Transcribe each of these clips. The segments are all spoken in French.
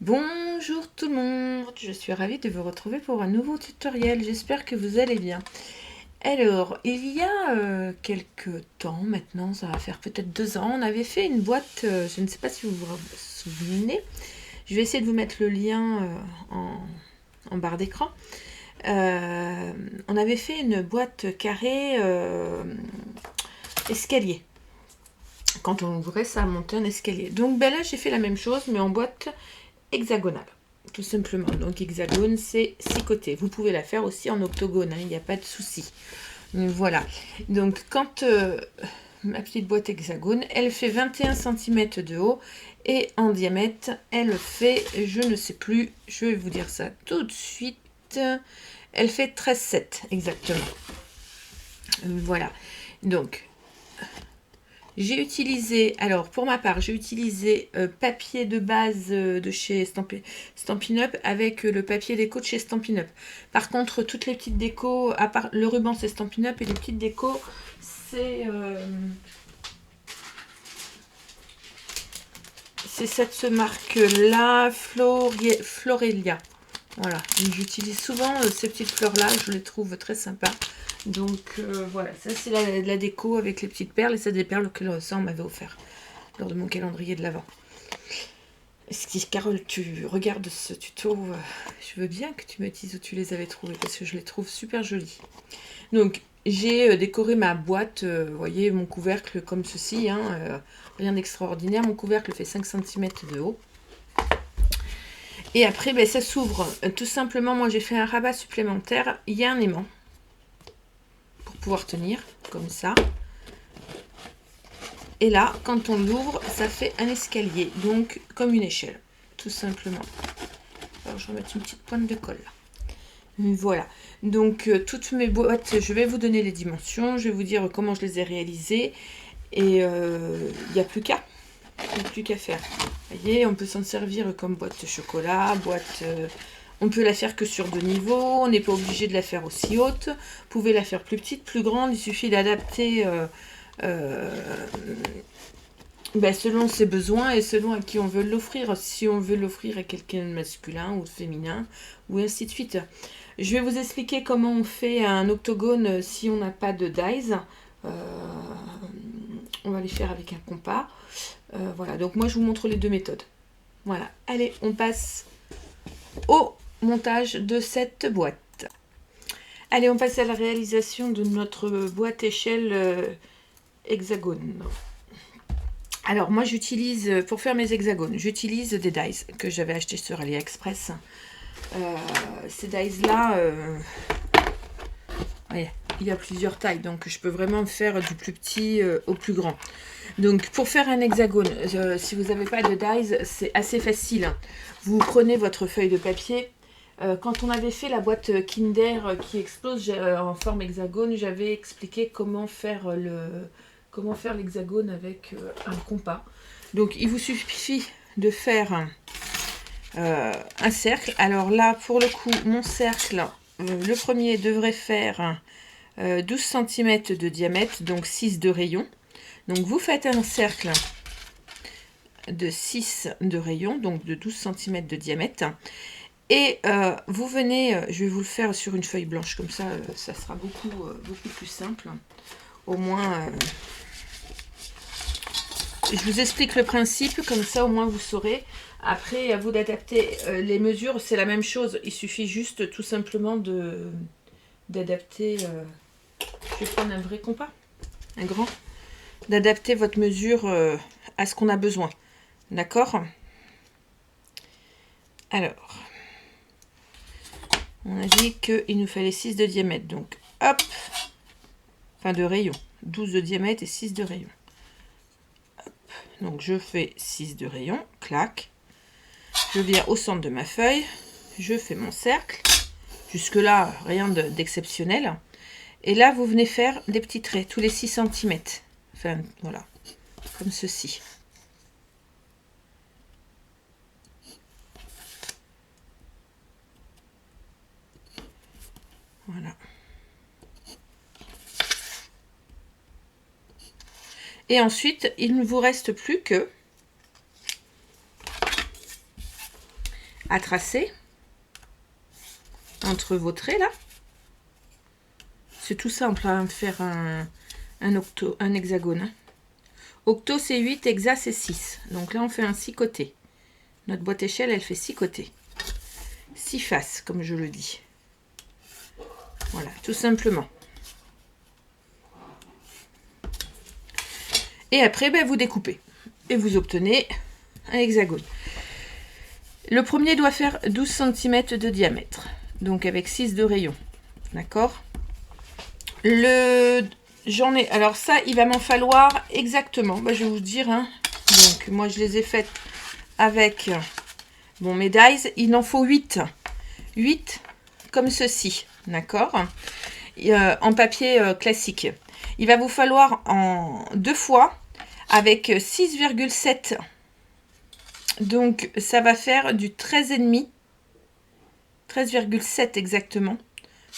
Bonjour tout le monde, je suis ravie de vous retrouver pour un nouveau tutoriel, j'espère que vous allez bien. Alors, il y a quelques temps maintenant, ça va faire peut-être 2 ans, on avait fait une boîte, je ne sais pas si vous vous souvenez, je vais essayer de vous mettre le lien en barre d'écran. On avait fait une boîte carrée escalier. Quand on ouvrait, ça montait un escalier. Donc ben là, j'ai fait la même chose, mais en boîte hexagonale, tout simplement. Donc hexagone, c'est 6 côtés. Vous pouvez la faire aussi en octogone, hein, il n'y a pas de souci. Voilà. Donc quand ma petite boîte hexagone, elle fait 21 cm de haut et en diamètre, elle fait, je ne sais plus, je vais vous dire ça tout de suite, elle fait 13,7 exactement. Voilà. Donc j'ai utilisé, alors pour ma part, j'ai utilisé papier de base de chez Stampin' Up avec le papier déco de chez Stampin' Up. Par contre, toutes les petites décos, à part le ruban c'est Stampin' Up et les petites décos c'est cette marque-là, Florelia. Voilà, j'utilise souvent ces petites fleurs-là, je les trouve très sympas. Donc voilà, ça c'est la déco avec les petites perles, et c'est des perles que ça on m'avait offert lors de mon calendrier de l'Avent. Si Carole, tu regardes ce tuto, je veux bien que tu me dises où tu les avais trouvées, parce que je les trouve super jolies. Donc j'ai décoré ma boîte, vous voyez mon couvercle comme ceci, hein, rien d'extraordinaire, mon couvercle fait 5 cm de haut. Et après, ben, ça s'ouvre. Tout simplement, moi j'ai fait un rabat supplémentaire. Il y a un aimant pour pouvoir tenir, comme ça. Et là, quand on l'ouvre, ça fait un escalier, donc comme une échelle, tout simplement. Alors, je vais mettre une petite pointe de colle là. Voilà, donc toutes mes boîtes, je vais vous donner les dimensions, je vais vous dire comment je les ai réalisées. Et il n'y a plus qu'à. Il n'y a plus qu'à faire. Vous voyez, on peut s'en servir comme boîte de chocolat, boîte... on peut la faire que sur 2 niveaux, on n'est pas obligé de la faire aussi haute. Vous pouvez la faire plus petite, plus grande, il suffit d'adapter selon ses besoins et selon à qui on veut l'offrir. Si on veut l'offrir à quelqu'un de masculin ou de féminin, ou ainsi de suite. Je vais vous expliquer comment on fait un octogone si on n'a pas de dies. On va les faire avec un compas. Voilà, donc moi je vous montre les deux méthodes. Voilà, allez, on passe au montage de cette boîte. Allez, on passe à la réalisation de notre boîte échelle hexagone. Alors moi j'utilise, pour faire mes hexagones, j'utilise des dies que j'avais acheté sur AliExpress. Ces dies là, il y a plusieurs tailles, donc je peux vraiment faire du plus petit au plus grand. Donc pour faire un hexagone, si vous n'avez pas de dies, c'est assez facile. Vous prenez votre feuille de papier. Quand on avait fait la boîte Kinder qui explose en forme hexagone, j'avais expliqué comment faire l'hexagone avec un compas. Donc il vous suffit de faire un cercle. Alors là, pour le coup, mon cercle, le premier devrait faire 12 cm de diamètre, donc 6 de rayon. Donc vous faites un cercle de 6 de rayon, donc de 12 cm de diamètre. Et vous venez, je vais vous le faire sur une feuille blanche, comme ça, ça sera beaucoup plus simple. Au moins, je vous explique le principe, comme ça au moins vous saurez. Après, à vous d'adapter les mesures, c'est la même chose. Il suffit juste tout simplement d'adapter. Je vais prendre un vrai compas, un grand. D'adapter votre mesure à ce qu'on a besoin. D'accord? Alors, on a dit qu'il nous fallait 6 de diamètre. Donc, hop, enfin de rayon. 12 de diamètre et 6 de rayon. Hop. Donc, je fais 6 de rayon. Clac. Je viens au centre de ma feuille. Je fais mon cercle. Jusque-là, rien d'exceptionnel. Et là, vous venez faire des petits traits tous les 6 cm. Enfin, voilà. Comme ceci. Voilà. Et ensuite, il ne vous reste plus que à tracer entre vos traits là. C'est tout simple à faire un hexagone. Hein. Octo c'est 8, hexa c'est 6. Donc là on fait un 6 côtés. Notre boîte échelle elle fait 6 côtés. 6 faces comme je le dis. Voilà, tout simplement. Et après ben, vous découpez. Et vous obtenez un hexagone. Le premier doit faire 12 cm de diamètre. Donc avec 6 de rayon. D'accord? J'en ai. Alors ça, il va m'en falloir exactement. Bah, je vais vous dire. Hein. Donc moi, je les ai faites avec bon, mes dies. Il en faut 8. 8 comme ceci. D'accord? En papier classique. Il va vous falloir en 2 fois avec 6,7. Donc ça va faire du 13,5. 13,7 exactement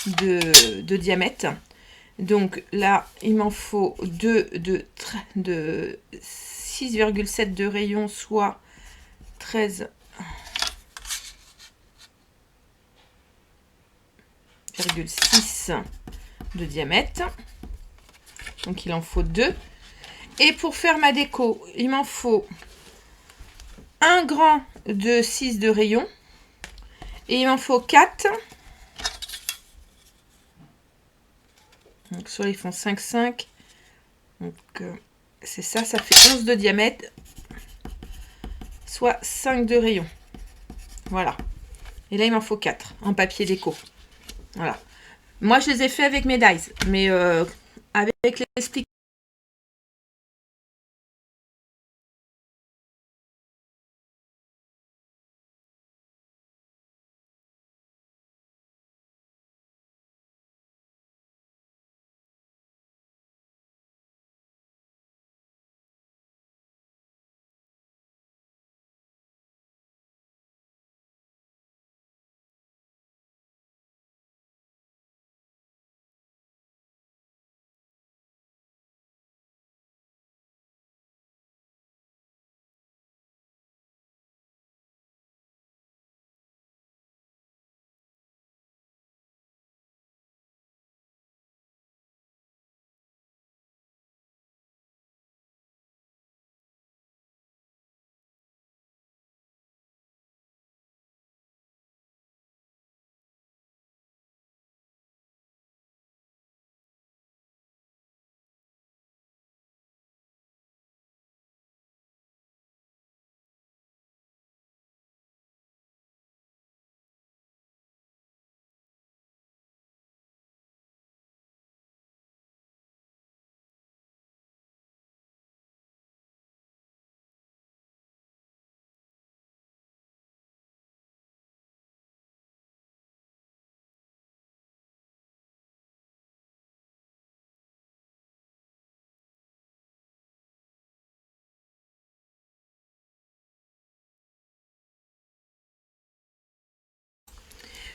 de diamètre. Donc là, il m'en faut 2 de 6,7 de rayon, soit 13,6 de diamètre. Donc il en faut 2. Et pour faire ma déco, il m'en faut un grand de 6 de rayon. Et il m'en faut 4. Donc soit ils font 5, 5. Donc c'est ça, ça fait 11 de diamètre. Soit 5 de rayon. Voilà. Et là il m'en faut 4 en papier déco. Voilà. Moi je les ai fait avec mes dies. Mais avec l'explication.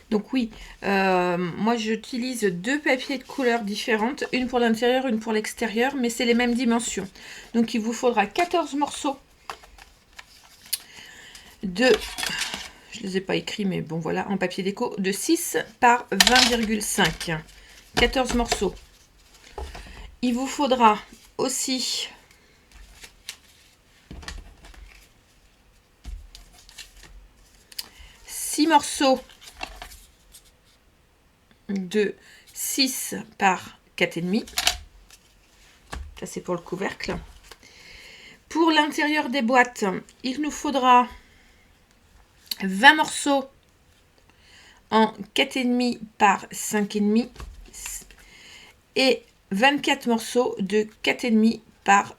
Donc oui, moi j'utilise 2 papiers de couleurs différentes, une pour l'intérieur, une pour l'extérieur, mais c'est les mêmes dimensions. Donc il vous faudra 14 morceaux de, je ne les ai pas écrits, mais bon voilà, en papier déco, de 6 par 20,5. 14 morceaux. Il vous faudra aussi six morceaux de 6 par 4,5. Ça c'est pour le couvercle. Pour l'intérieur des boîtes, il nous faudra 20 morceaux en 4,5 par 5,5 et 24 morceaux de 4,5 par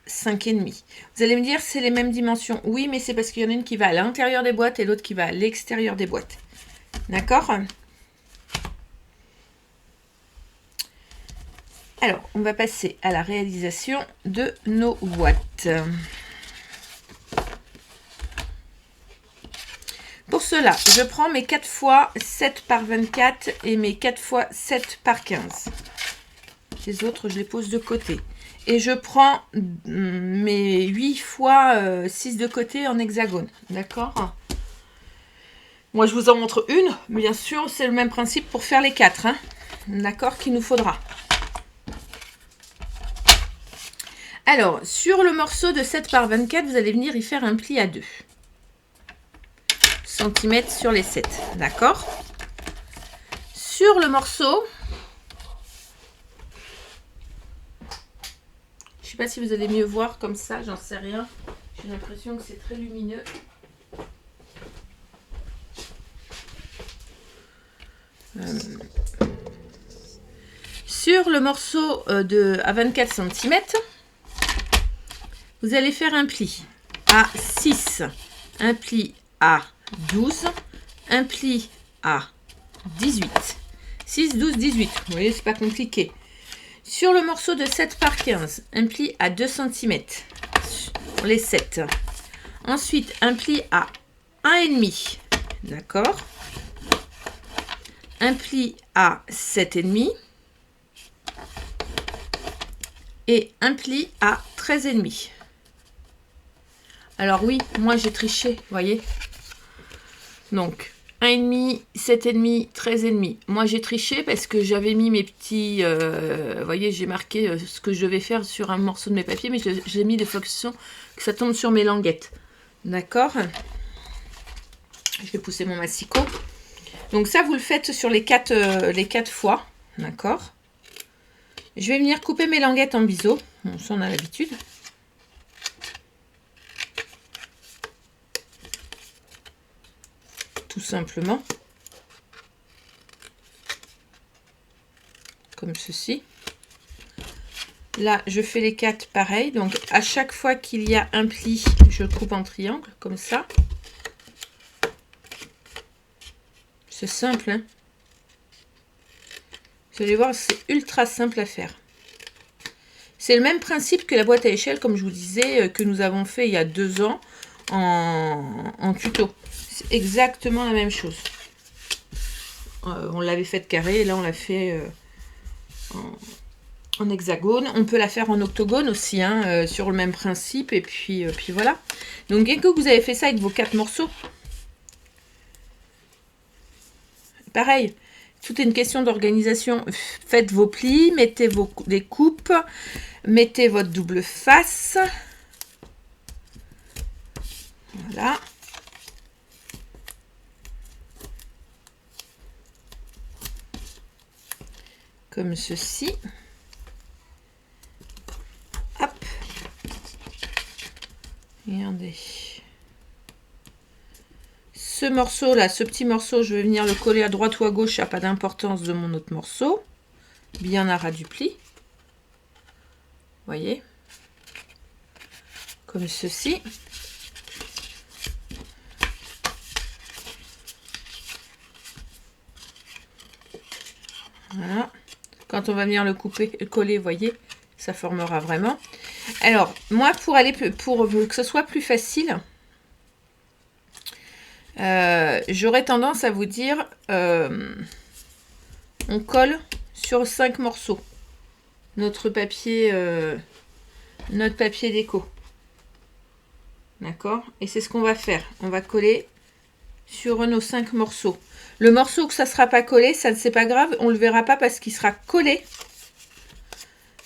5,5. Vous allez me dire c'est les mêmes dimensions. Oui, mais c'est parce qu'il y en a une qui va à l'intérieur des boîtes et l'autre qui va à l'extérieur des boîtes. D'accord ? Alors, on va passer à la réalisation de nos boîtes. Pour cela, je prends mes 4 fois 7 par 24 et mes 4 fois 7 par 15. Les autres, je les pose de côté. Et je prends mes 8 fois 6 de côté en hexagone. D'accord ? Moi, je vous en montre une. Bien sûr, c'est le même principe pour faire les 4. Hein. D'accord, qu'il nous faudra. Alors, sur le morceau de 7 par 24, vous allez venir y faire un pli à 2 cm sur les 7. D'accord. Sur le morceau, je ne sais pas si vous allez mieux voir comme ça, j'en sais rien. J'ai l'impression que c'est très lumineux. Sur le morceau à 24 cm, vous allez faire un pli à 6, un pli à 12, un pli à 18. 6, 12, 18. Vous voyez, c'est pas compliqué. Sur le morceau de 7 par 15, un pli à 2 cm sur les 7. Ensuite, un pli à 1,5. D'accord. Un pli à 7,5. Et un pli à 13,5. Alors oui, moi j'ai triché, vous voyez. Donc, 1,5, 7,5, 13,5. Moi j'ai triché parce que j'avais mis mes petits... vous voyez, j'ai marqué ce que je devais faire sur un morceau de mes papiers, mais j'ai mis de façon que ça tombe sur mes languettes. D'accord. Je vais pousser mon massicot. Donc ça, vous le faites sur les 4 fois. D'accord. Je vais venir couper mes languettes en biseau. Bon, ça, on a l'habitude. Tout simplement. Comme ceci. Là, je fais les 4 pareil. Donc, à chaque fois qu'il y a un pli, je coupe en triangle, comme ça. C'est simple, hein. Vous allez voir, c'est ultra simple à faire. C'est le même principe que la boîte à échelle, comme je vous disais, que nous avons fait il y a 2 ans en tuto. C'est exactement la même chose. On l'avait fait carré, et là on l'a fait en hexagone. On peut la faire en octogone aussi, hein, sur le même principe. Et puis voilà. Donc dès que vous avez fait ça avec vos 4 morceaux, pareil. Tout est une question d'organisation. Faites vos plis, mettez des coupes, mettez votre double face. Voilà. Comme ceci. Hop. Regardez. Ce morceau là, ce petit morceau, je vais venir le coller à droite ou à gauche, ça n'a pas d'importance de mon autre morceau. Bien à ras du pli. Voyez. Comme ceci. Voilà. Quand on va venir le couper, le coller, voyez, ça formera vraiment. Alors, moi, pour que ce soit plus facile, j'aurais tendance à vous dire, on colle sur 5 morceaux notre papier déco. D'accord? Et c'est ce qu'on va faire. On va coller sur nos 5 morceaux. Le morceau que ça ne sera pas collé, ça ne c'est pas grave, on ne le verra pas parce qu'il sera collé.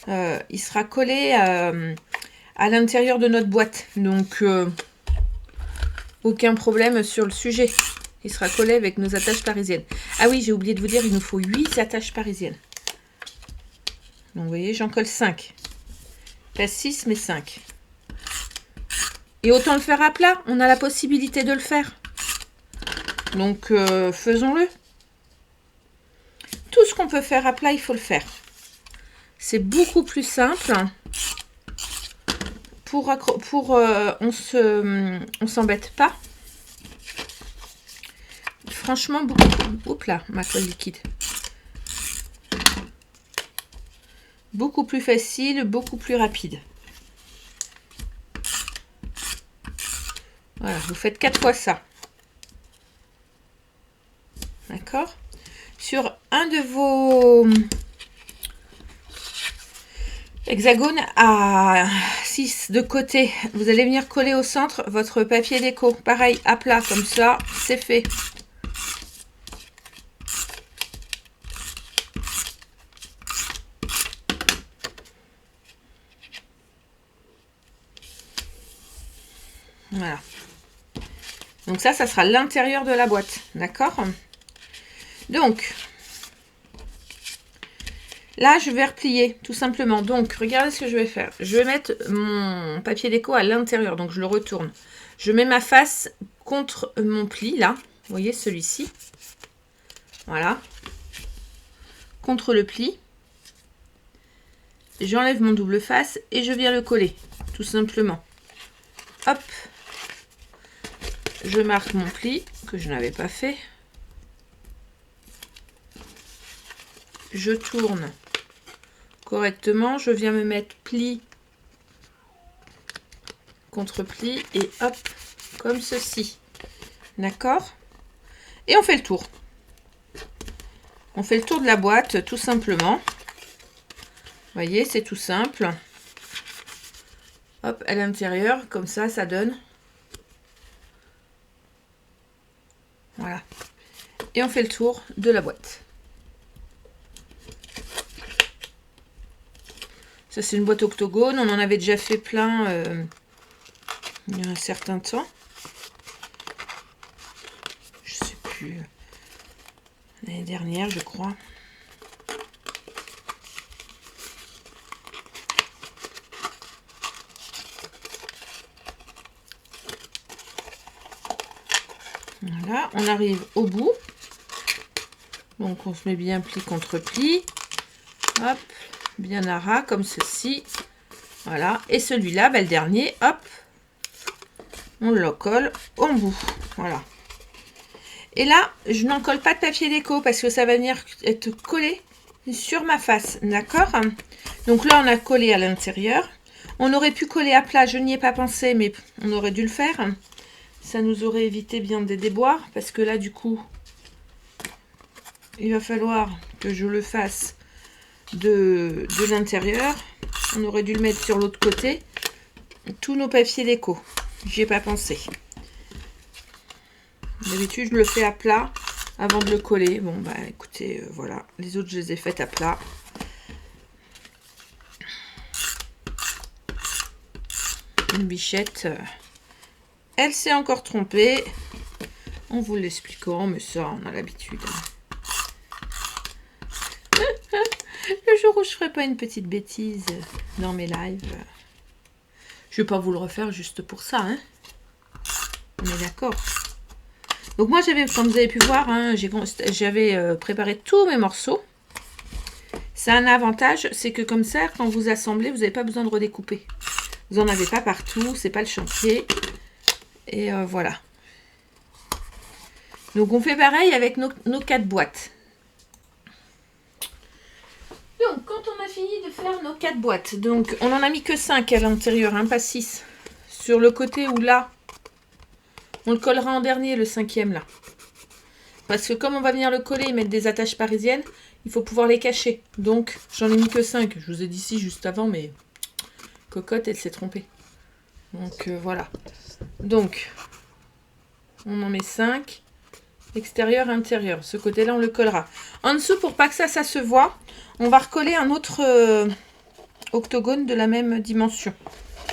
Il sera collé à l'intérieur de notre boîte. Donc, aucun problème sur le sujet. Il sera collé avec nos attaches parisiennes. Ah oui, j'ai oublié de vous dire, il nous faut 8 attaches parisiennes. Donc, vous voyez, j'en colle 5. Pas 6, mais 5. Et autant le faire à plat. On a la possibilité de le faire. Donc, faisons-le. Tout ce qu'on peut faire à plat, il faut le faire. C'est beaucoup plus simple. On s'embête pas. Franchement, beaucoup. Oups là, ma colle liquide. Beaucoup plus facile, beaucoup plus rapide. Voilà, vous faites 4 fois ça. D'accord? Sur un de vos hexagones à 6 de côté, vous allez venir coller au centre votre papier déco. Pareil, à plat, comme ça, c'est fait. Voilà. Donc ça sera l'intérieur de la boîte. D'accord? Donc, là, je vais replier, tout simplement. Donc, regardez ce que je vais faire. Je vais mettre mon papier déco à l'intérieur. Donc, je le retourne. Je mets ma face contre mon pli, là. Vous voyez, celui-ci. Voilà. Contre le pli. J'enlève mon double face et je viens le coller, tout simplement. Hop. Je marque mon pli, que je n'avais pas fait. Je tourne correctement. Je viens me mettre pli contre pli et hop, comme ceci. D'accord? Et on fait le tour. On fait le tour de la boîte, tout simplement. Vous voyez, c'est tout simple. Hop, à l'intérieur, comme ça donne. Voilà. Et on fait le tour de la boîte. Ça, c'est une boîte octogone. On en avait déjà fait plein il y a un certain temps. Je sais plus. L'année dernière, je crois. Voilà, on arrive au bout. Donc, on se met bien pli contre pli. Hop, bien à ras, comme ceci. Voilà, et celui-là, le dernier, hop, on le colle au bout. Voilà. Et là, je n'en colle pas de papier déco parce que ça va venir être collé sur ma face. D'accord? Donc là, on a collé à l'intérieur. On aurait pu coller à plat, je n'y ai pas pensé, mais on aurait dû le faire. Ça nous aurait évité bien des déboires parce que là, du coup, il va falloir que je le fasse de l'intérieur. On aurait dû le mettre sur l'autre côté. Tous nos papiers déco. J'y ai pas pensé. D'habitude, je le fais à plat avant de le coller. Bon, bah écoutez, voilà. Les autres, je les ai faites à plat. Une bichette, elle s'est encore trompée. En vous l'expliquant, mais ça, on a l'habitude. Le jour où je ferai pas une petite bêtise dans mes lives, je vais pas vous le refaire juste pour ça, hein. On est d'accord. Donc moi, j'avais, comme vous avez pu voir, hein, j'avais préparé tous mes morceaux. C'est un avantage, c'est que comme ça, quand vous assemblez, vous n'avez pas besoin de redécouper. Vous n'en avez pas partout, c'est pas le chantier. Et voilà. Donc on fait pareil avec nos 4 boîtes. Donc quand on a fini de faire nos 4 boîtes, donc on en a mis que 5 à l'intérieur, hein, pas 6. Sur le côté où là, on le collera en dernier, le 5e là. Parce que comme on va venir le coller et mettre des attaches parisiennes, il faut pouvoir les cacher. Donc j'en ai mis que 5. Je vous ai dit 6 juste avant, mais cocotte, elle s'est trompée. Donc voilà. Donc on en met 5. Extérieur, intérieur. Ce côté-là, on le collera. En dessous, pour pas que ça se voit, on va recoller un autre octogone de la même dimension.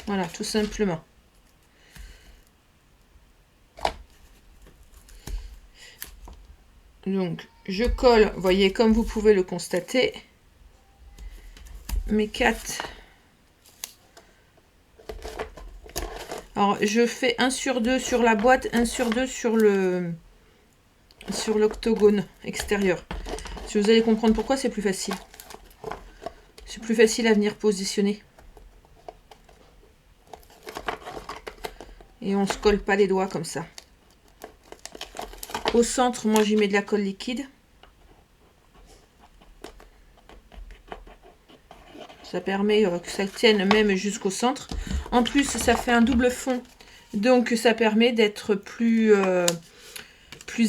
Voilà, tout simplement. Donc, je colle, vous voyez, comme vous pouvez le constater, mes 4. Alors, je fais 1 sur 2 sur la boîte, 1 sur 2 sur l'octogone extérieur. Si vous allez comprendre pourquoi, c'est plus facile. C'est plus facile à venir positionner. Et on se colle pas les doigts comme ça. Au centre, moi j'y mets de la colle liquide. Ça permet que ça tienne même jusqu'au centre. En plus, ça fait un double fond. Donc ça permet d'être plus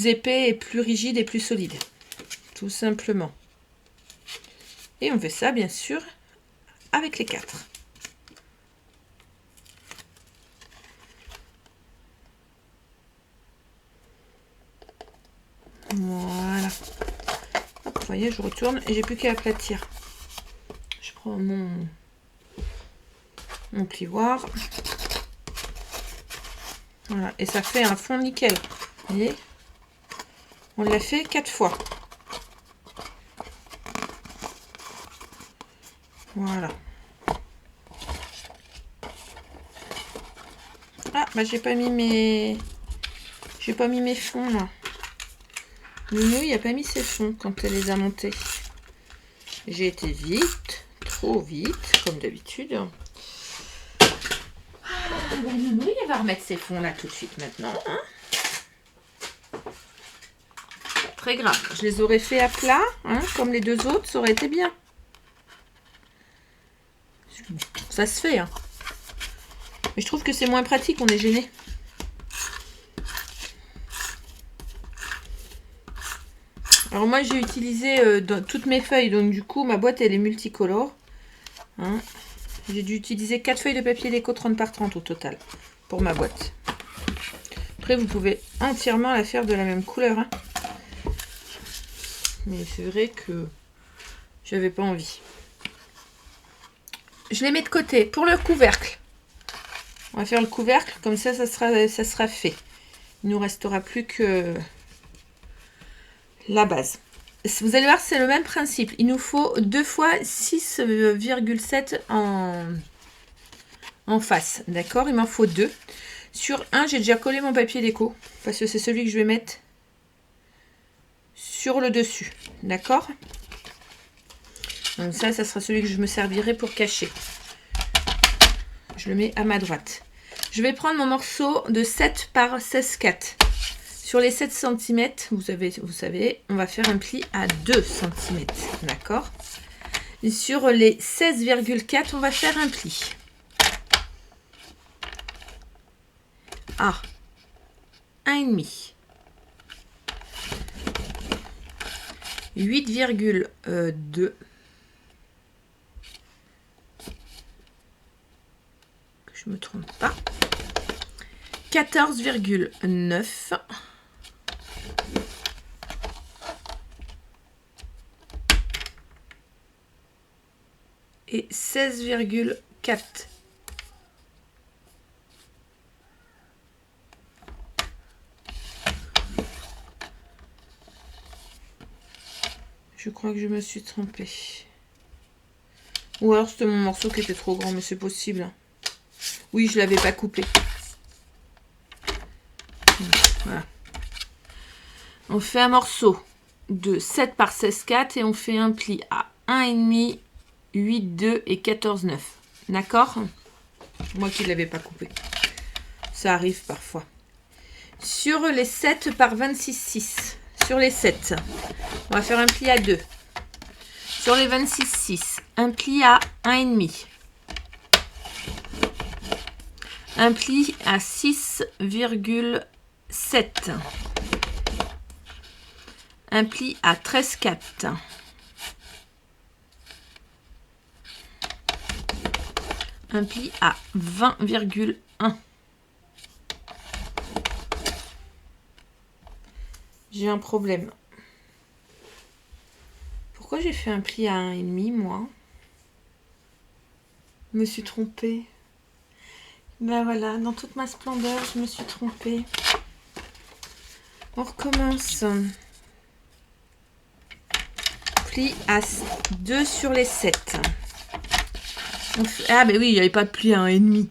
épais et plus rigide et plus solide. Tout simplement. Et on fait ça, bien sûr, avec les 4. Voilà. Hop, vous voyez, je retourne et j'ai plus qu'à aplatir. Je prends mon plioir. Voilà, et ça fait un fond nickel. Vous voyez? On l'a fait 4 fois. Voilà. Ah, bah j'ai pas mis mes... J'ai pas mis mes fonds, là. Nounou, il a pas mis ses fonds quand elle les a montés. J'ai été vite, trop vite, comme d'habitude. Ah, bah Nounou, il va remettre ses fonds là tout de suite maintenant. Hein, très grave. Je les aurais fait à plat, hein, comme les deux autres, ça aurait été bien. Ça se fait, hein. Mais je trouve que c'est moins pratique, on est gêné. Alors moi j'ai utilisé dans toutes mes feuilles, donc du coup ma boîte elle est multicolore. Hein. J'ai dû utiliser 4 feuilles de papier déco 30 par 30 au total pour ma boîte. Après vous pouvez entièrement la faire de la même couleur. Hein. Mais c'est vrai que j'avais pas envie. Je les mets de côté. Pour le couvercle, on va faire le couvercle, comme ça sera fait. Il nous restera plus que la base. Vous allez voir, c'est le même principe. Il nous faut 2 fois 6,7 en face. D'accord? Il m'en faut 2. Sur un, j'ai déjà collé mon papier déco. Parce que c'est celui que je vais mettre sur le dessus. D'accord? Donc ça sera celui que je me servirai pour cacher. Je le mets à ma droite. Je vais prendre mon morceau de 7 par 16,4. Sur les 7 cm, vous savez, on va faire un pli à 2 cm. D'accord? Sur les 16,4, on va faire un pli à 1,5. 8,2. Que je me trompe pas. 14,9. Et 16,4. Je crois que je me suis trompée. Ou alors c'était mon morceau qui était trop grand, mais c'est possible. Oui, je l'avais pas coupé. Voilà. On fait un morceau de 7 par 16,4 et on fait un pli à 1,5, 8,2 et 14,9. D'accord? Moi qui ne l'avais pas coupé. Ça arrive parfois. Sur les 7 par 26,6. Sur les 7, on va faire un pli à 2. Sur les 26,6, un pli à 1,5. Un pli à 6,7. Un pli à 13,4. Un pli à 20,1. J'ai un problème. Pourquoi j'ai fait un pli à 1,5 moi? Je me suis trompée. Ben voilà, dans toute ma splendeur, je me suis trompée. On recommence. Pli à 2 sur les 7. Ah ben oui, il n'y avait pas de pli à 1,5.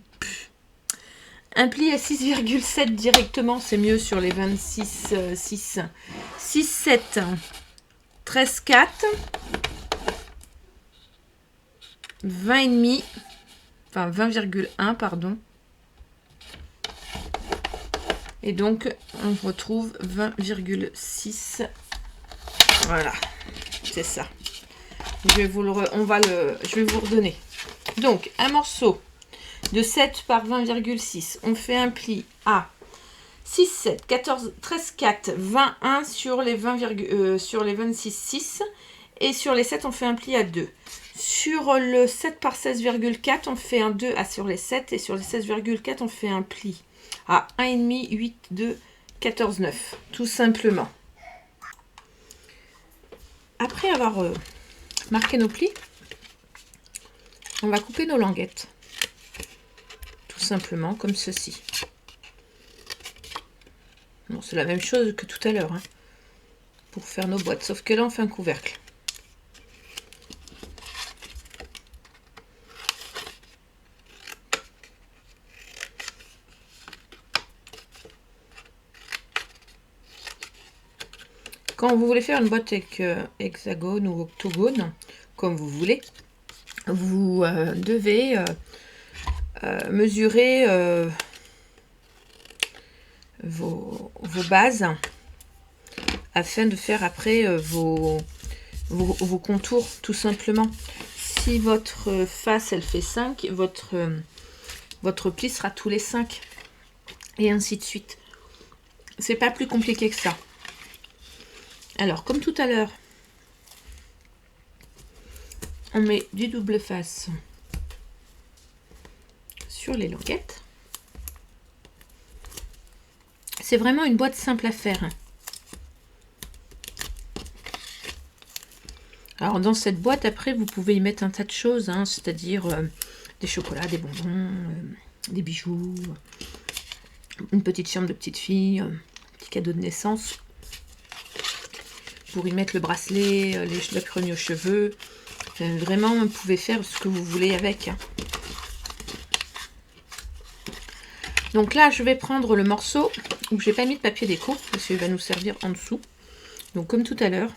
Un pli à 6,7 directement, c'est mieux sur les 26,6. 6,7. 13,4. 20,5. Enfin 20,1 pardon. Et donc on retrouve 20,6. Voilà, c'est ça. Je vais vous redonner. Donc un morceau de 7 par 20,6. On fait un pli à 6, 7, 14, 13, 4, 21 sur les 26,6. Et sur les 7, on fait un pli à 2. Sur le 7 par 16,4, on fait un 2 sur les 7. Et sur les 16,4, on fait un pli à 1,5, 8, 2, 14, 9. Tout simplement. Après avoir marqué nos plis, on va couper nos languettes. Tout simplement comme ceci. Bon, c'est la même chose que tout à l'heure, hein, pour faire nos boîtes, sauf que là on fait un couvercle. Quand vous voulez faire une boîte avec hexagone ou octogone, comme vous voulez, vous devez mesurer vos bases afin de faire après vos contours, tout simplement. Si votre face elle fait 5, votre pli sera tous les 5 et ainsi de suite. C'est pas plus compliqué que ça. Alors, comme tout à l'heure, on met du double face sur les languettes. C'est vraiment une boîte simple à faire. Alors, dans cette boîte, après, vous pouvez y mettre un tas de choses, hein, c'est-à-dire des chocolats, des bonbons, des bijoux, une petite chambre de petite fille, un petit cadeau de naissance. Pour y mettre le bracelet, la cremie aux cheveux. Vraiment, vous pouvez faire ce que vous voulez avec. Donc là, je vais prendre le morceau où j'ai pas mis de papier déco, parce qu'il va nous servir en dessous. Donc comme tout à l'heure,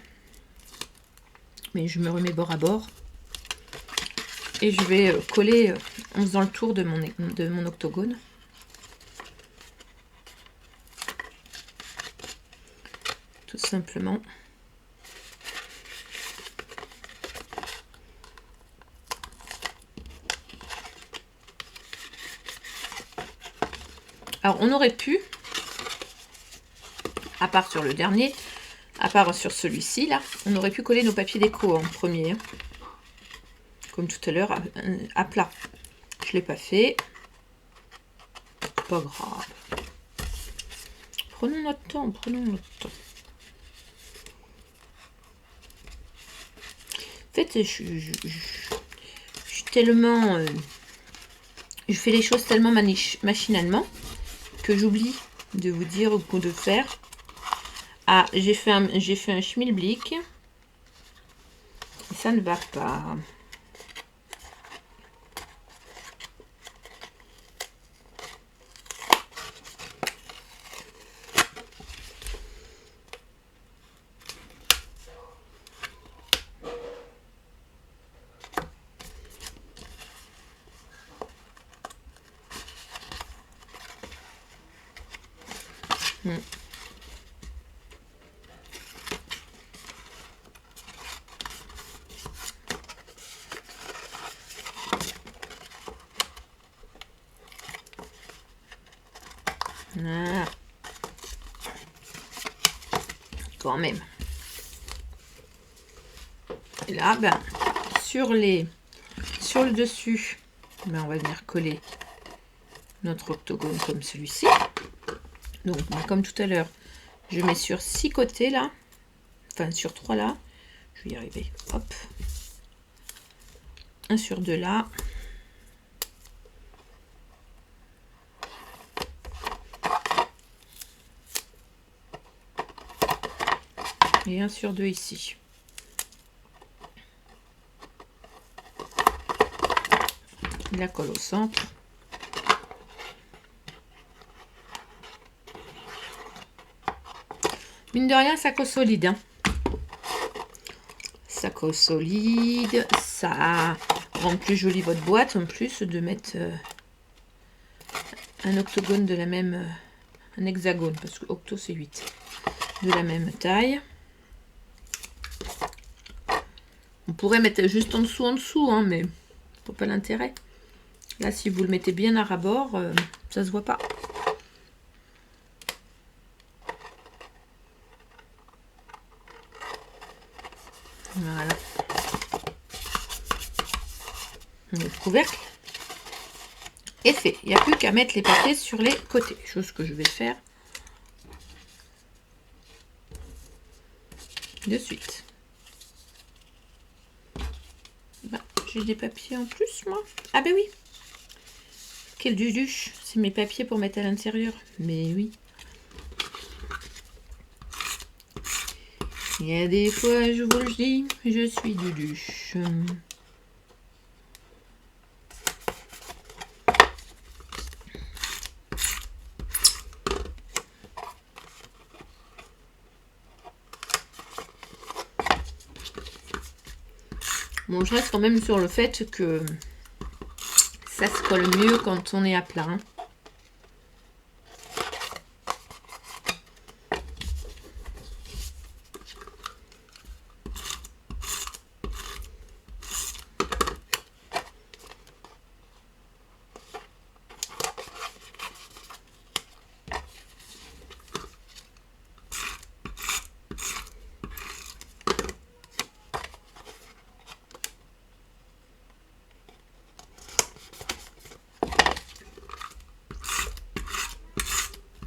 mais je me remets bord à bord. Et je vais coller en faisant le tour de mon octogone. Tout simplement. Alors, on aurait pu, à part sur le dernier, à part sur celui-ci, là, on aurait pu coller nos papiers déco en premier. Hein. Comme tout à l'heure, à plat. Je ne l'ai pas fait. Pas grave. Prenons notre temps, prenons notre temps. En fait, je suis tellement... je fais les choses tellement machinalement que j'oublie de vous dire ou de faire. Ah, j'ai fait un schmilblick. Ça ne va pas. Ah. Quand même. Et là, ben, sur le dessus, ben, on va venir coller notre octogone comme celui-ci. Donc, ben, comme tout à l'heure, je mets sur 6 côtés là, enfin sur 3 là. Je vais y arriver. Hop. Un sur 2 là. Et un sur 2 ici. La colle au centre. Mine de rien, ça colle solide. Hein. Ça colle solide. Ça rend plus jolie votre boîte en plus de mettre un octogone de la même... un hexagone, parce que octo c'est 8. De la même taille. On pourrait mettre juste en dessous, hein, mais pas l'intérêt. Là, si vous le mettez bien à ras-bord, ça se voit pas. Voilà. Le couvercle est fait. Il n'y a plus qu'à mettre les papiers sur les côtés. Chose que je vais faire de suite. Ben, j'ai des papiers en plus, moi. Ah ben oui. Quel duduche. C'est mes papiers pour mettre à l'intérieur. Mais oui. Il y a des fois, je vous le dis, je suis Duduche. Bon, je reste quand même sur le fait que ça se colle mieux quand on est à plat. Hein.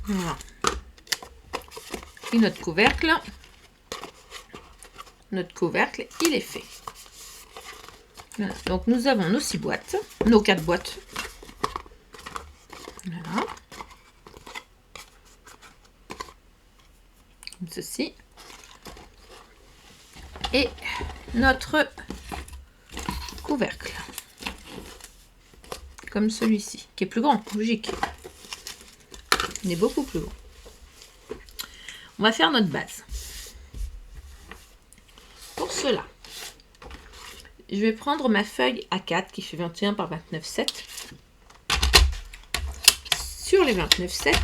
Voilà. Et notre couvercle, il est fait. Voilà. Donc nous avons nos 6 boîtes, nos 4 boîtes. Voilà. Comme ceci. Et notre couvercle. Comme celui-ci, qui est plus grand, logique. Il est beaucoup plus grand. On va faire notre base. Pour cela, je vais prendre ma feuille A4 qui fait 21 par 29,7. Sur les 29,7,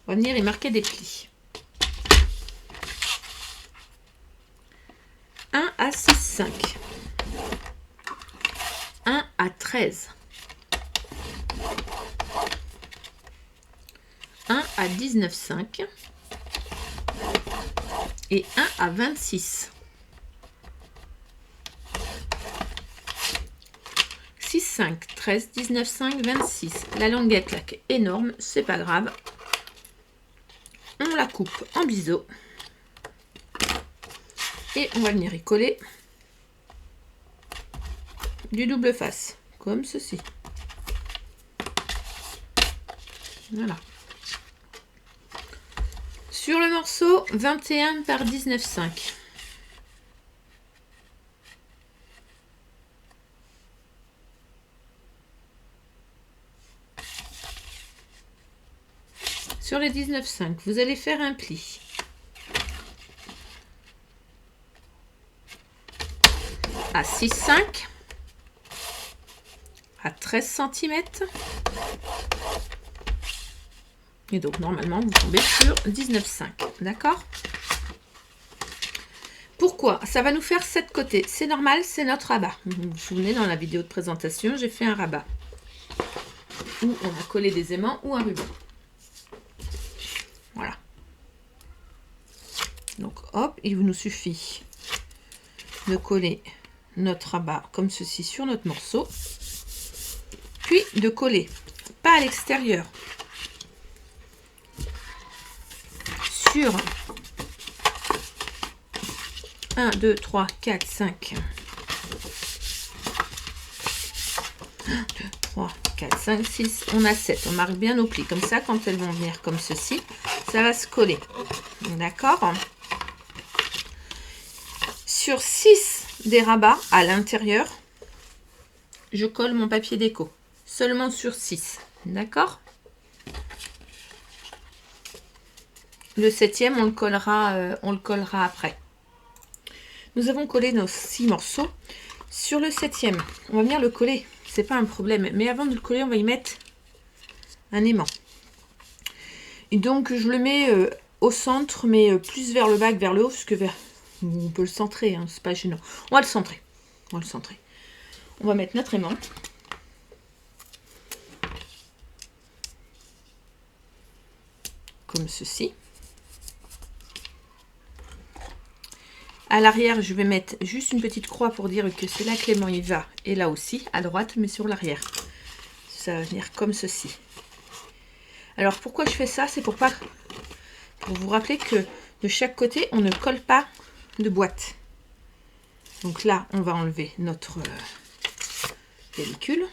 on va venir y marquer des plis. 1 à 6,5. 1 à 13. 1 à 19,5 et 1 à 26. 6, 5, 13, 19, 5, 26. La languette là qui est énorme, c'est pas grave. On la coupe en biseau. Et on va venir y coller du double face, comme ceci. Voilà. Sur le morceau 21 par 19,5. Sur les 19,5, vous allez faire un pli. À 6,5. À 13 cm. Et donc, normalement, vous tombez sur 19,5. D'accord? Pourquoi? Ça va nous faire 7 côtés. C'est normal, c'est notre rabat. Vous vous souvenez, dans la vidéo de présentation, j'ai fait un rabat. Où on a collé des aimants ou un ruban. Voilà. Donc, hop, il nous suffit de coller notre rabat comme ceci sur notre morceau. Puis de coller, pas à l'extérieur, sur 1, 2, 3, 4, 5. 1, 2, 3, 4, 5, 6. On a 7. On marque bien nos plis. Comme ça, quand elles vont venir comme ceci, ça va se coller. D'accord? Sur 6 des rabats à l'intérieur, je colle mon papier déco. Seulement sur 6. D'accord? Le 7e, on le collera après. Nous avons collé nos 6 morceaux. Sur le 7e, on va venir le coller. C'est pas un problème. Mais avant de le coller, on va y mettre un aimant. Et donc, je le mets au centre, mais plus vers le bas que vers le haut, parce que on peut le centrer, hein, c'est pas gênant. On va le centrer. On va mettre notre aimant. Comme ceci. À l'arrière, je vais mettre juste une petite croix pour dire que c'est là que l'aimant il va. Et là aussi, à droite, mais sur l'arrière. Ça va venir comme ceci. Alors, pourquoi je fais ça? C'est pour vous rappeler que de chaque côté, on ne colle pas de boîte. Donc là, on va enlever notre pellicule.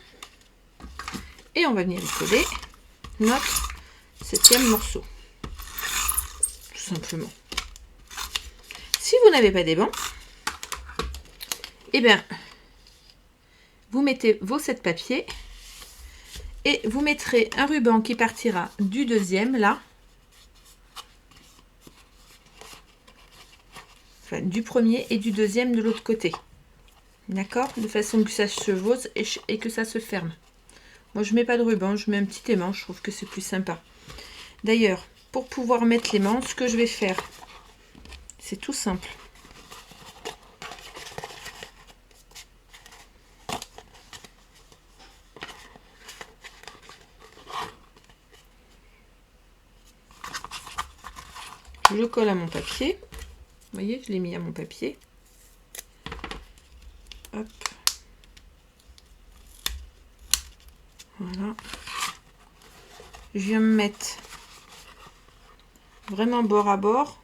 Et on va venir y coller notre 7e morceau. Tout simplement. si vous n'avez pas des bancs, eh bien, vous mettez vos 7 papiers et vous mettrez un ruban qui partira du deuxième, là, enfin, du premier et du deuxième de l'autre côté. D'accord? De façon que ça se chevauche et que ça se ferme. Moi, je mets pas de ruban, je mets un petit aimant, je trouve que c'est plus sympa. D'ailleurs, pour pouvoir mettre l'aimant, ce que je vais faire, c'est tout simple. Je le colle à mon papier. Vous voyez, je l'ai mis à mon papier. Hop. Voilà. Je viens me mettre vraiment bord à bord.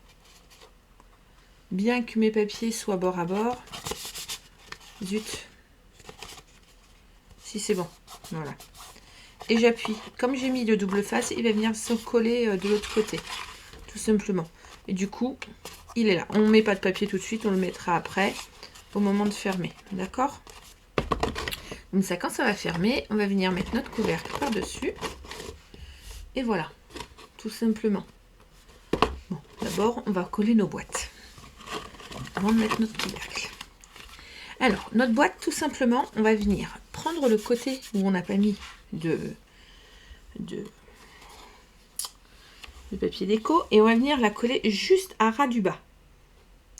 Bien que mes papiers soient bord à bord. Zut. Si c'est bon. Voilà. Et j'appuie. Comme j'ai mis de double face, il va venir se coller de l'autre côté. Tout simplement. Et du coup, il est là. On ne met pas de papier tout de suite, on le mettra après, au moment de fermer. D'accord? Donc ça, quand ça va fermer, on va venir mettre notre couvercle par-dessus. Et voilà. Tout simplement. Bon, d'abord, on va coller nos boîtes. Avant de mettre notre couvercle. Alors, notre boîte, tout simplement, on va venir prendre le côté où on n'a pas mis de papier déco et on va venir la coller juste à ras du bas,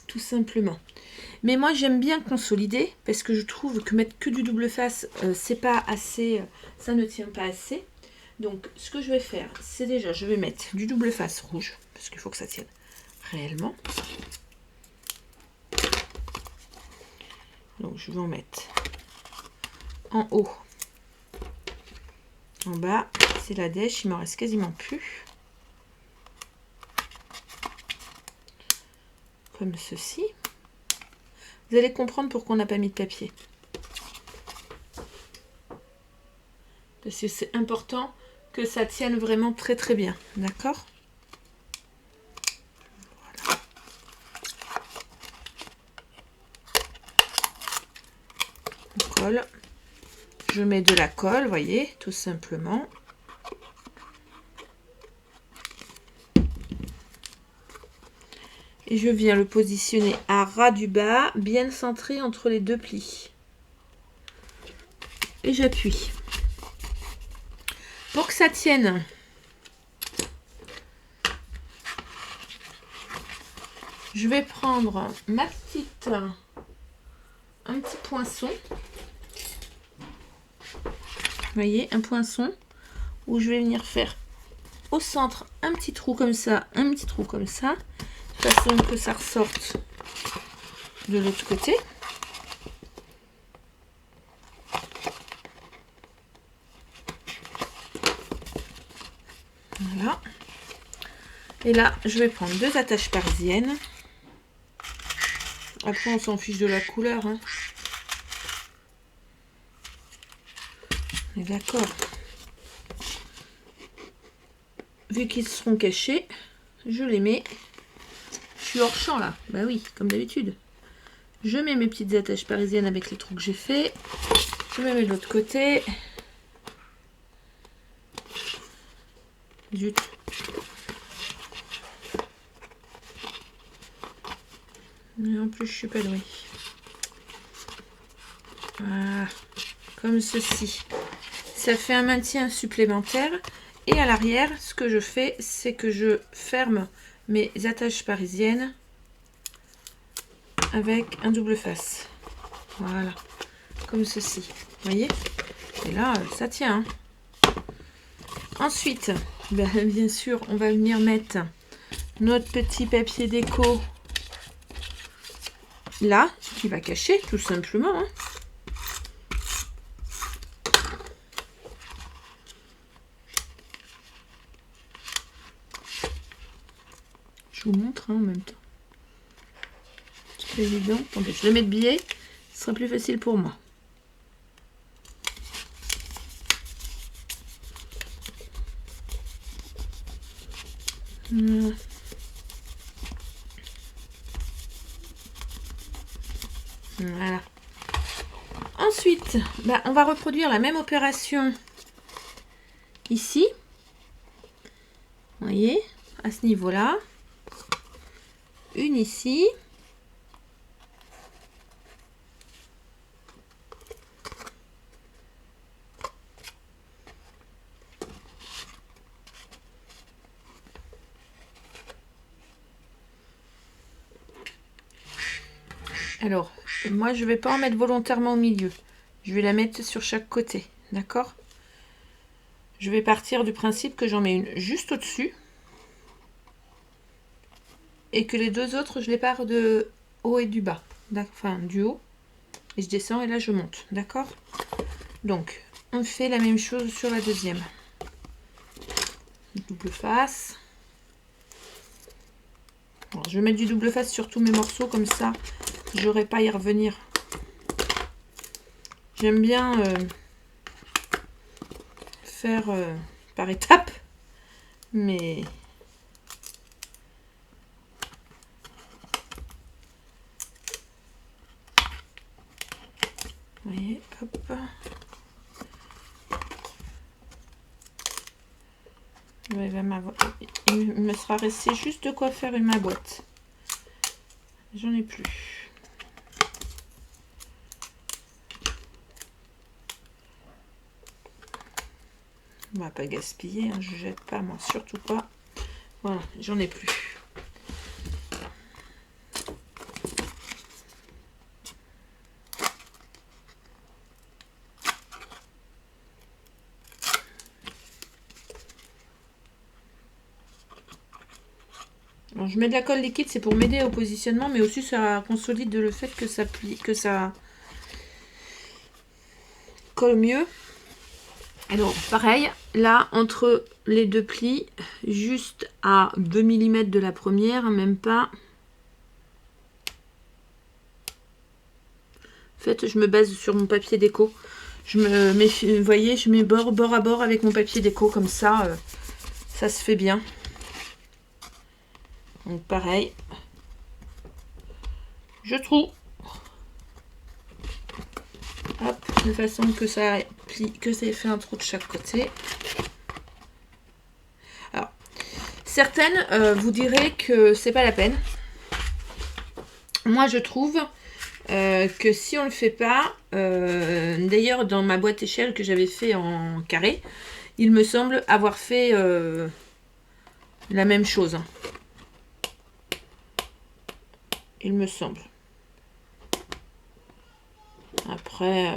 tout simplement. Mais moi j'aime bien consolider parce que je trouve que mettre que du double face c'est pas assez, ça ne tient pas assez. Donc ce que je vais faire, c'est déjà je vais mettre du double face rouge parce qu'il faut que ça tienne réellement. Donc je vais en mettre en haut, en bas. C'est la dèche, il m'en reste quasiment plus. Comme ceci. Vous allez comprendre pourquoi on n'a pas mis de papier. Parce que c'est important que ça tienne vraiment très très bien. D'accord? Voilà. On colle. Je mets de la colle, voyez, tout simplement. Et je viens le positionner à ras du bas, bien centré entre les deux plis. Et j'appuie. Pour que ça tienne, je vais prendre un petit poinçon. Vous voyez, un poinçon où je vais venir faire au centre un petit trou comme ça, un petit trou comme ça. De façon que ça ressorte de l'autre côté. Voilà. Et là, je vais prendre 2 attaches parisiennes. Après, on s'en fiche de la couleur. Hein. On est d'accord. Vu qu'ils seront cachés, je les mets. Je suis hors champ là. Bah oui, comme d'habitude. Je mets mes petites attaches parisiennes avec les trous que j'ai fait. Je me mets de l'autre côté. Zut. Mais en plus, je suis pas douée. Voilà. Comme ceci. Ça fait un maintien supplémentaire. Et à l'arrière, ce que je fais, c'est que je ferme mes attaches parisiennes avec un double face. Voilà. Comme ceci. Vous voyez? Et là, ça tient. Hein. Ensuite, bien sûr, on va venir mettre notre petit papier déco là, qui va cacher tout simplement. Hein. Je vous montre hein, en même temps. C'est évident. Attendez, je le mets de biais, ce sera plus facile pour moi. Voilà. Ensuite, bah, on va reproduire la même opération ici. Vous voyez, à ce niveau-là. Une ici. Alors, moi, je ne vais pas en mettre volontairement au milieu. Je vais la mettre sur chaque côté. D'accord? Je vais partir du principe que j'en mets une juste au-dessus. Et que les deux autres, je les pars de haut et du bas. Enfin, du haut. Et je descends et là, je monte. D'accord? Donc, on fait la même chose sur la deuxième. Double face. Alors, je vais mettre du double face sur tous mes morceaux. Comme ça, j'aurai pas à y revenir. J'aime bien faire par étapes. Mais... Vous voyez, hop. Il me sera resté juste de quoi faire ma boîte. J'en ai plus. On va pas gaspiller, hein, je jette pas, moi, surtout pas. Voilà, j'en ai plus. Alors, je mets de la colle liquide, c'est pour m'aider au positionnement, mais aussi ça consolide le fait que ça plie, que ça colle mieux. Alors, pareil, là, entre les deux plis, juste à 2 mm de la première, même pas. En fait, je me base sur mon papier déco. Je me mets, vous voyez, je mets bord à bord avec mon papier déco, comme ça, ça se fait bien. Donc pareil, je trouve, hop, de façon que ça plie, que ça ait fait un trou de chaque côté. Alors, certaines vous direz que c'est pas la peine. Moi, je trouve que si on le fait pas, d'ailleurs dans ma boîte échelle que j'avais fait en carré, il me semble avoir fait la même chose. Il me semble. Après...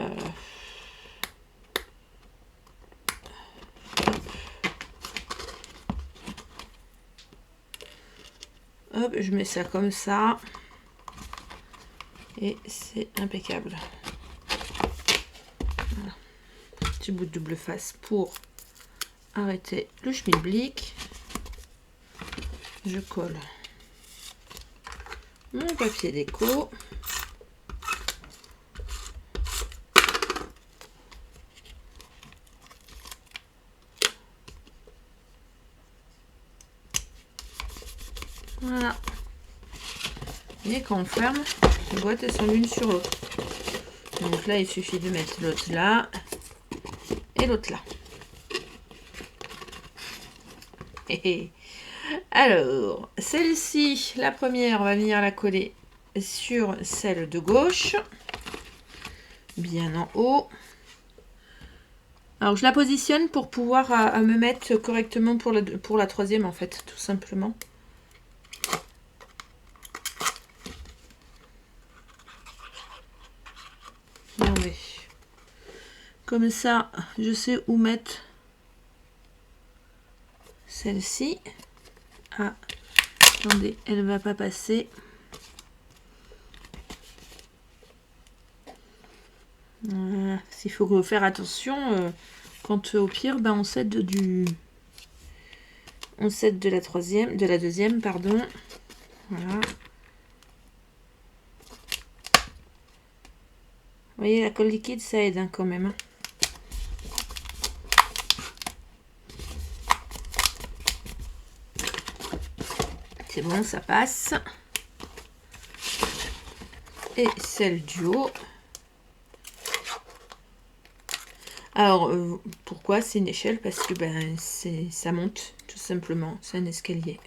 hop, je mets ça comme ça. Et c'est impeccable. Voilà. Petit bout de double face pour arrêter le schmilblick. Je colle mon papier déco. Voilà. Et quand on ferme, les boîtes elles sont l'une sur l'autre. Donc là, il suffit de mettre l'autre là et l'autre là. Alors, celle-ci, la première, on va venir la coller sur celle de gauche, bien en haut. Alors, je la positionne pour pouvoir me mettre correctement pour la troisième, en fait, tout simplement. Regardez. Comme ça, je sais où mettre celle-ci. Ah, attendez, elle va pas passer. S'il faut faire attention, quand au pire, ben, on cède de la troisième, de la deuxième, pardon. Voilà. Vous voyez, la colle liquide, ça aide hein, quand même. Hein. C'est bon, ça passe. et celle du haut. Alors, pourquoi c'est une échelle? Parce que ça monte, tout simplement. C'est un escalier.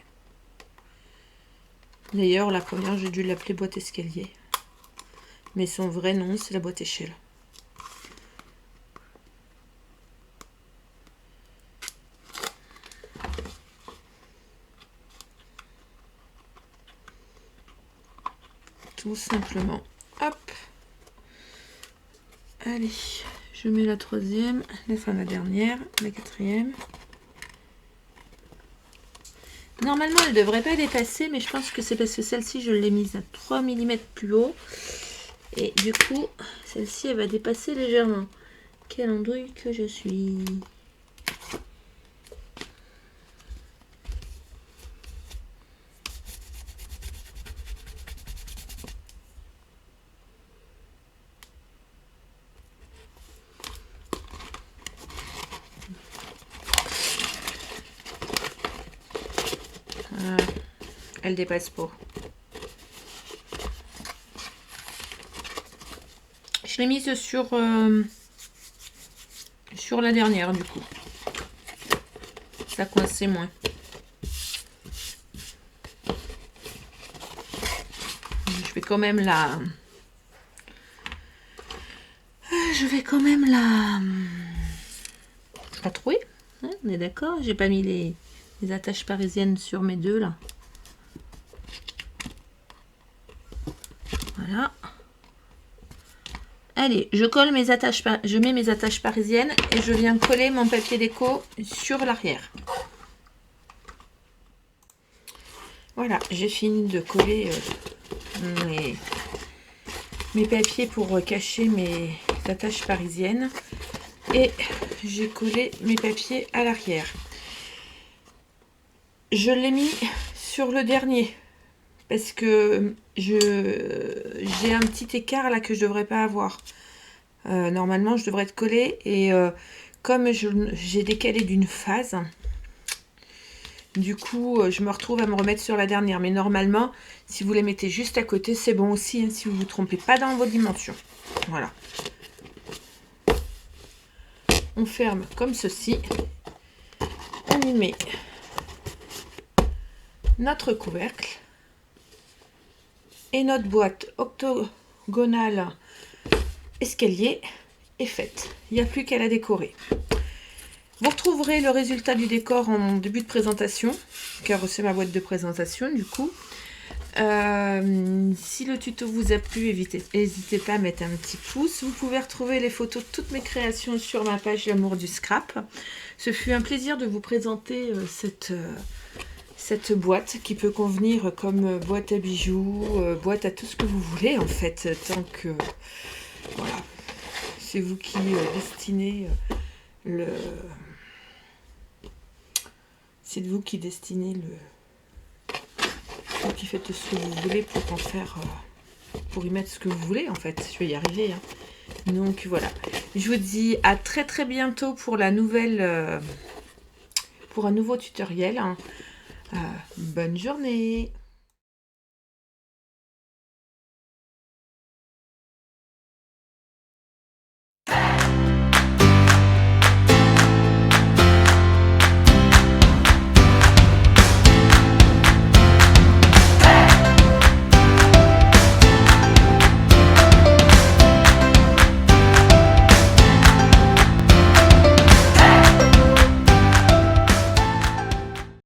D'ailleurs, la première, j'ai dû l'appeler boîte escalier. Mais son vrai nom, c'est la boîte échelle. Tout simplement. Hop. Allez, je mets la troisième, la dernière, la quatrième. Normalement, elle ne devrait pas dépasser, mais je pense que c'est parce que celle-ci, je l'ai mise à 3 mm plus haut. Et du coup, celle-ci, elle va dépasser légèrement. Quelle andouille que je suis! Elle dépasse pas. Je l'ai mise sur la dernière du coup. Ça coinçait moins. Je vais quand même la trouver. Hein, on est d'accord? J'ai pas mis les attaches parisiennes sur mes deux là. Voilà. Allez, je colle mes attaches, je mets mes attaches parisiennes et je viens coller mon papier déco sur l'arrière. Voilà, j'ai fini de coller mes papiers pour cacher mes attaches parisiennes et j'ai collé mes papiers à l'arrière. Je l'ai mis sur le dernier parce que j'ai un petit écart là que je devrais pas avoir. Normalement je devrais être collé et comme j'ai décalé d'une phase, du coup je me retrouve à me remettre sur la dernière. Mais normalement si vous les mettez juste à côté c'est bon aussi, hein, si vous ne vous trompez pas dans vos dimensions. Voilà, on ferme comme ceci, on y met notre couvercle et notre boîte octogonale escalier est faite. Il n'y a plus qu'à la décorer. Vous retrouverez le résultat du décor en début de présentation, car c'est ma boîte de présentation du coup. Si le tuto vous a plu, n'hésitez pas à mettre un petit pouce. Vous pouvez retrouver les photos de toutes mes créations sur ma page L'amour du scrap. Ce fut un plaisir de vous présenter cette boîte qui peut convenir comme boîte à bijoux, boîte à tout ce que vous voulez en fait, tant que voilà, c'est vous qui destinez c'est vous qui destinez qui faites ce que vous voulez pour en faire, pour y mettre ce que vous voulez en fait. Je vais y arriver. Hein. Donc voilà. Je vous dis à très très bientôt pour la nouvelle, pour un nouveau tutoriel. Hein. Bonne journée.